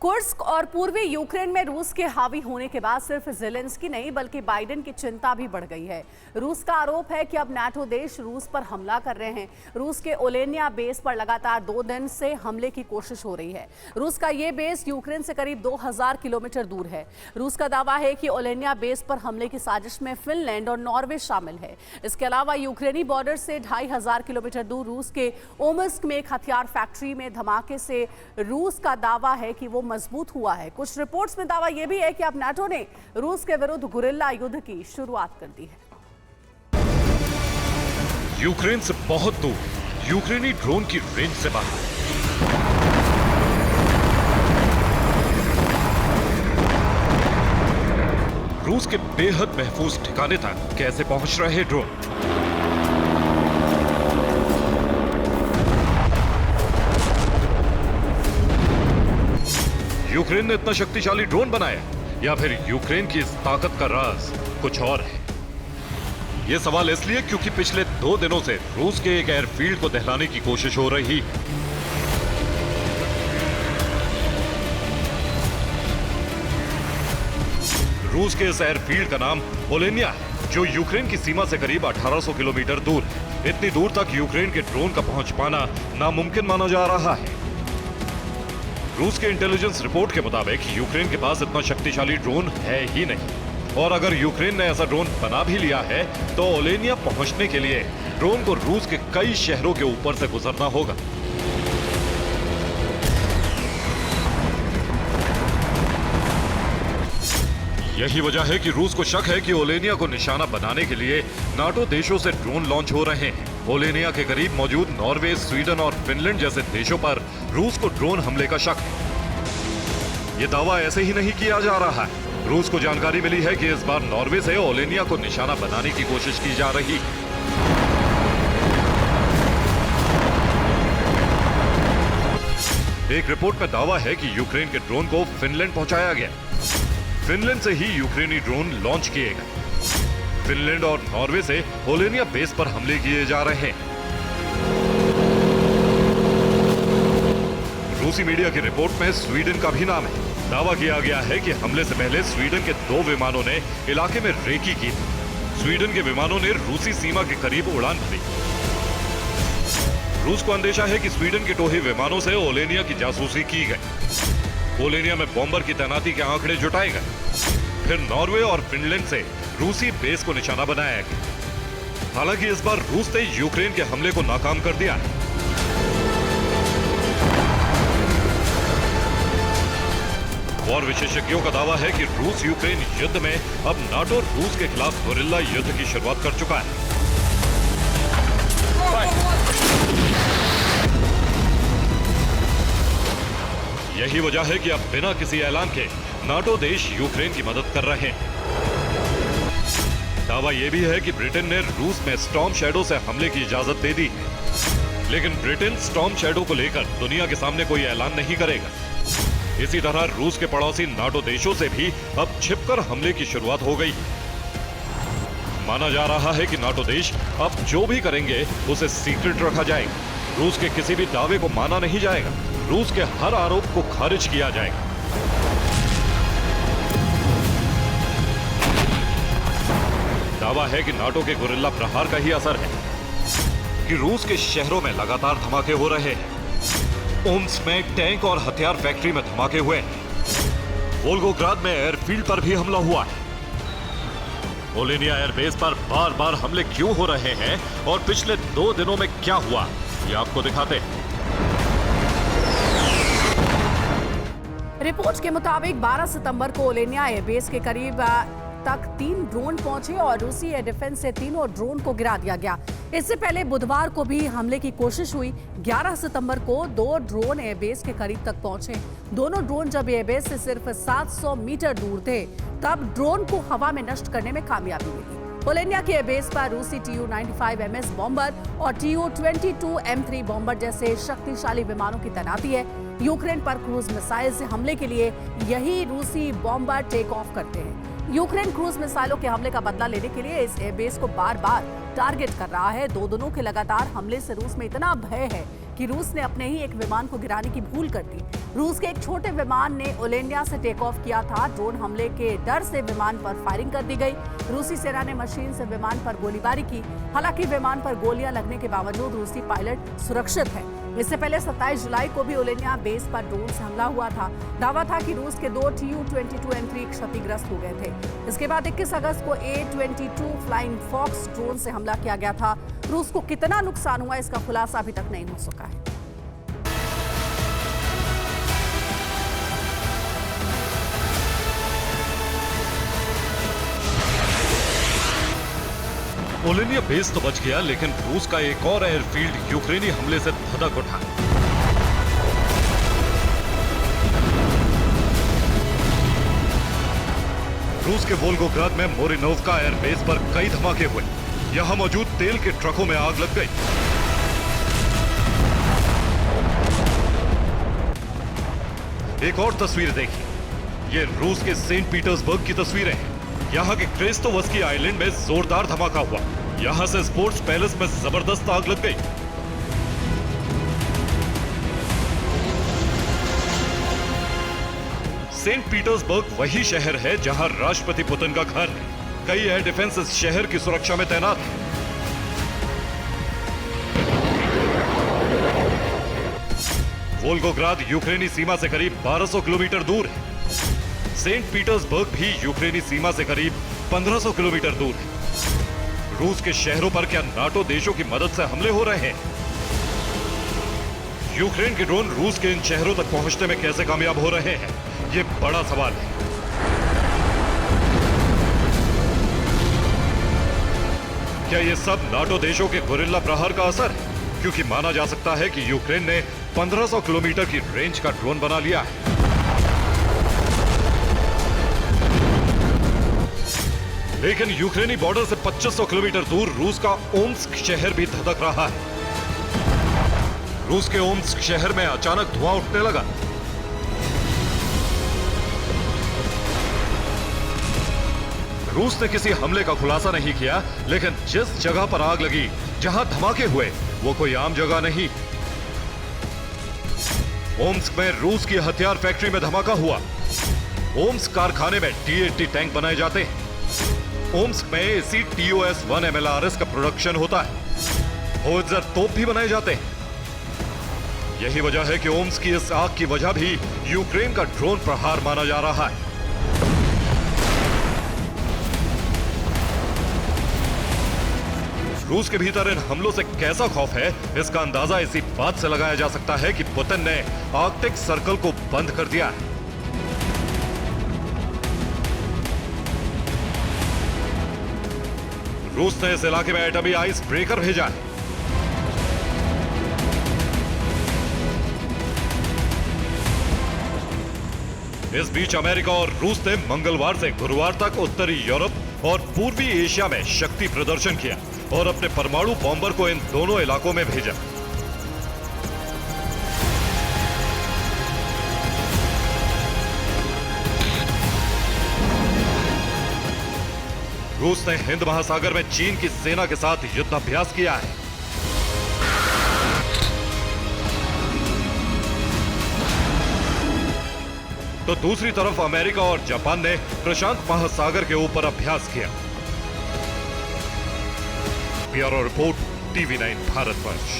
Kursk और पूर्वी Ukraine में रूस के हावी होने के बाद सिर्फ ज़ेलेंस्की नहीं बल्कि बाइडेन की चिंता भी बढ़ गई है। रूस का आरोप है कि अब नाटो देश रूस पर हमला कर रहे हैं। रूस के ओलेनिया बेस पर लगातार 2 दिन से हमले की कोशिश हो रही है। रूस का ये बेस यूक्रेन से करीब 2000 किलोमीटर दूर है। रूस का दावा है कि ओलेनिया बेस पर हमले की साजिश में फिनलैंड और नॉर्वे शामिल है। इसके अलावा यूक्रेनी बॉर्डर से 2500 किलोमीटर दूर रूस के ओमस्क में एक हथियार फैक्ट्री में धमाके से रूस का दावा है कि वो मजबूत हुआ है। कुछ रिपोर्ट्स में दावा यह भी है कि अब नाटो ने रूस के विरुद्ध गुरिल्ला युद्ध की शुरुआत कर दी है। यूक्रेन से बहुत दूर, यूक्रेनी ड्रोन की रेंज से बाहर। रूस के बेहद महफूज ठिकाने तक कैसे पहुंच रहे ड्रोन? यूक्रेन ने इतना शक्तिशाली ड्रोन बनाया या फिर यूक्रेन की इस ताकत का राज कुछ और है? यह सवाल इसलिए क्योंकि पिछले 2 दिनों से रूस के एक एयरफील्ड को दहलाने की कोशिश हो रही है। रूस के इस एयरफील्ड का नाम ओलेनिया है, जो यूक्रेन की सीमा से करीब 1800 किलोमीटर दूर है। इतनी दूर तक यूक्रेन के ड्रोन का पहुंच पाना नामुमकिन माना जा रहा है। रूस के इंटेलिजेंस रिपोर्ट के मुताबिक यूक्रेन के पास इतना शक्तिशाली ड्रोन है ही नहीं, और अगर यूक्रेन ने ऐसा ड्रोन बना भी लिया है तो ओलेनिया पहुंचने के लिए ड्रोन को रूस के कई शहरों के ऊपर से गुजरना होगा। यही वजह है कि रूस को शक है कि ओलेनिया को निशाना बनाने के लिए नाटो देशों से ड्रोन लॉन्च हो रहे हैं। ओलेनिया के करीब मौजूद नॉर्वे, स्वीडन और फिनलैंड जैसे देशों पर रूस को ड्रोन हमले का शक है। यह दावा ऐसे ही नहीं किया जा रहा है। रूस को जानकारी मिली है कि इस बार नॉर्वे से ओलेनिया को निशाना बनाने की कोशिश की जा रही है। एक रिपोर्ट में दावा है कि यूक्रेन के ड्रोन को फिनलैंड पहुंचाया गया। फिनलैंड से ही यूक्रेनी ड्रोन लॉन्च किए गए। फिनलैंड और नॉर्वे से ओलेनिया बेस पर हमले किए जा रहे हैं। रूसी मीडिया की रिपोर्ट में स्वीडन का भी नाम है। दावा किया गया है कि हमले से पहले स्वीडन के 2 विमानों ने इलाके में रेकी की थी। स्वीडन के विमानों ने रूसी सीमा के करीब उड़ान भरी। रूस को अंदेशा है कि स्वीडन के टोही विमानों से ओलेनिया की जासूसी की गई। ओलेनिया में बॉम्बर की तैनाती के आंकड़े जुटाए गए। फिर नॉर्वे और फिनलैंड से रूसी बेस को निशाना बनाया गया। हालांकि इस बार रूस ने यूक्रेन के हमले को नाकाम कर दिया है। और विशेषज्ञों का दावा है कि रूस यूक्रेन युद्ध में अब नाटो रूस के खिलाफ गुरिल्ला युद्ध की शुरुआत कर चुका है। यही वजह है कि अब बिना किसी ऐलान के नाटो देश यूक्रेन की मदद कर रहे हैं। दावा यह भी है कि ब्रिटेन ने रूस में स्टॉर्म शैडो से हमले की इजाजत दे दी है, लेकिन ब्रिटेन स्टॉर्म शैडो को लेकर दुनिया के सामने कोई ऐलान नहीं करेगा। इसी तरह रूस के पड़ोसी नाटो देशों से भी अब छिपकर हमले की शुरुआत हो गई। माना जा रहा है कि नाटो देश अब जो भी करेंगे उसे सीक्रेट रखा जाएगा। रूस के किसी भी दावे को माना नहीं जाएगा। रूस के हर आरोप को खारिज किया जाएगा। दावा है कि नाटो के गुरिल्ला प्रहार का ही असर है कि रूस के शहरों में लगातार धमाके हो रहे हैं। ओम्स्क में टैंक और हथियार फैक्ट्री में धमाके हुए हैं। वोल्गोग्राद में एयरफील्ड पर भी हमला हुआ है। ओलेनिया एयरबेस पर बार बार हमले क्यों हो रहे हैं और पिछले 2 दिनों में क्या हुआ, ये आपको दिखाते हैं। रिपोर्ट्स के मुताबिक 12 सितंबर को ओलेनिया एयरबेस के करीब तक 3 ड्रोन पहुंचे और रूसी एयर डिफेंस से तीनों ड्रोन को गिरा दिया गया। इससे पहले बुधवार को भी हमले की कोशिश हुई। 11 सितंबर को 2 ड्रोन एयरबेस के करीब तक पहुंचे। दोनों ड्रोन जब एयरबेस से सिर्फ 700 मीटर दूर थे तब ड्रोन को हवा में नष्ट करने में कामयाबी मिली। ओलेनिया के एयरबेस पर रूसी Tu-95MS बॉम्बर और Tu-22M3 बॉम्बर जैसे शक्तिशाली विमानों की तैनाती है। यूक्रेन पर क्रूज मिसाइल से हमले के लिए यही रूसी बॉम्बर टेक ऑफ करते हैं। यूक्रेन क्रूज मिसाइलों के हमले का बदला लेने के लिए इस एयरबेस को बार बार टारगेट कर रहा है। 2 दिनों के लगातार हमले से रूस में इतना भय है कि रूस ने अपने ही एक विमान को गिराने की भूल कर दी। रूस के एक छोटे विमान ने ओलेनिया से टेक ऑफ किया था। ड्रोन हमले के डर से विमान पर फायरिंग कर दी गई। रूसी सेना ने मशीन से विमान पर गोलीबारी की। हालांकि विमान पर गोलियां लगने के बावजूद रूसी पायलट सुरक्षित है। इससे पहले 27 जुलाई को भी ओलेनिया बेस पर ड्रोन से हमला हुआ था। दावा था कि रूस के 2 Tu-22M3 क्षतिग्रस्त हो गए थे। इसके बाद 21 अगस्त को A-22 फ्लाइंग फॉक्स ड्रोन से हमला किया गया था। रूस को कितना नुकसान हुआ इसका खुलासा अभी तक नहीं हो सका है। ओलेनिया बेस तो बच गया, लेकिन रूस का एक और एयरफील्ड यूक्रेनी हमले से धधक उठा। रूस के वोल्गोग्राद में मोरिनोव्का एयरबेस पर कई धमाके हुए। यहां मौजूद तेल के ट्रकों में आग लग गई। एक और तस्वीर देखिए, ये रूस के सेंट पीटर्सबर्ग की तस्वीरें हैं। यहाँ के क्रेस्टोवस्की आइलैंड में जोरदार धमाका हुआ। यहाँ से स्पोर्ट्स पैलेस में जबरदस्त आग लग गई। सेंट पीटर्सबर्ग वही शहर है जहाँ राष्ट्रपति पुतिन का घर है। कई एयर डिफेंस इस शहर की सुरक्षा में तैनात है। वोल्गोग्राद यूक्रेनी सीमा से करीब 1200 किलोमीटर दूर है। सेंट पीटर्सबर्ग भी यूक्रेनी सीमा से करीब 1500 किलोमीटर दूर है। रूस के शहरों पर क्या नाटो देशों की मदद से हमले हो रहे हैं? यूक्रेन के ड्रोन रूस के इन शहरों तक पहुंचने में कैसे कामयाब हो रहे हैं, ये बड़ा सवाल है। क्या ये सब नाटो देशों के गुरिल्ला प्रहार का असर है? क्योंकि माना जा सकता है कि यूक्रेन ने 1500 किलोमीटर की रेंज का ड्रोन बना लिया है। लेकिन यूक्रेनी बॉर्डर से 2500 किलोमीटर दूर रूस का ओम्स्क शहर भी धधक रहा है। रूस के ओम्स्क शहर में अचानक धुआं उठने लगा। रूस ने किसी हमले का खुलासा नहीं किया, लेकिन जिस जगह पर आग लगी, जहां धमाके हुए, वो कोई आम जगह नहीं। ओम्स्क में रूस की हथियार फैक्ट्री में धमाका हुआ। ओम्स्क कारखाने में T-80 टैंक बनाए जाते हैं। ओम्स्क में इसी TOS-1 MLRS का प्रोडक्शन होता है। होवित्जर तोप भी बनाए जाते हैं। यही वजह है कि ओम्स्क की इस आग की वजह भी यूक्रेन का ड्रोन प्रहार माना जा रहा है। रूस के भीतर इन हमलों से कैसा खौफ है, इसका अंदाजा इसी बात से लगाया जा सकता है कि पुतिन ने आर्कटिक सर्कल को बंद कर दिया है। रूस ने इस इलाके में एटमी आइस ब्रेकर भेजा है। इस बीच अमेरिका और रूस ने मंगलवार से गुरुवार तक उत्तरी यूरोप और पूर्वी एशिया में शक्ति प्रदर्शन किया और अपने परमाणु बॉम्बर को इन दोनों इलाकों में भेजा। रूस ने हिंद महासागर में चीन की सेना के साथ युद्धाभ्यास किया है। तो दूसरी तरफ अमेरिका और जापान ने प्रशांत महासागर के ऊपर अभ्यास किया। Bureau report, TV9 Bharatvarsh.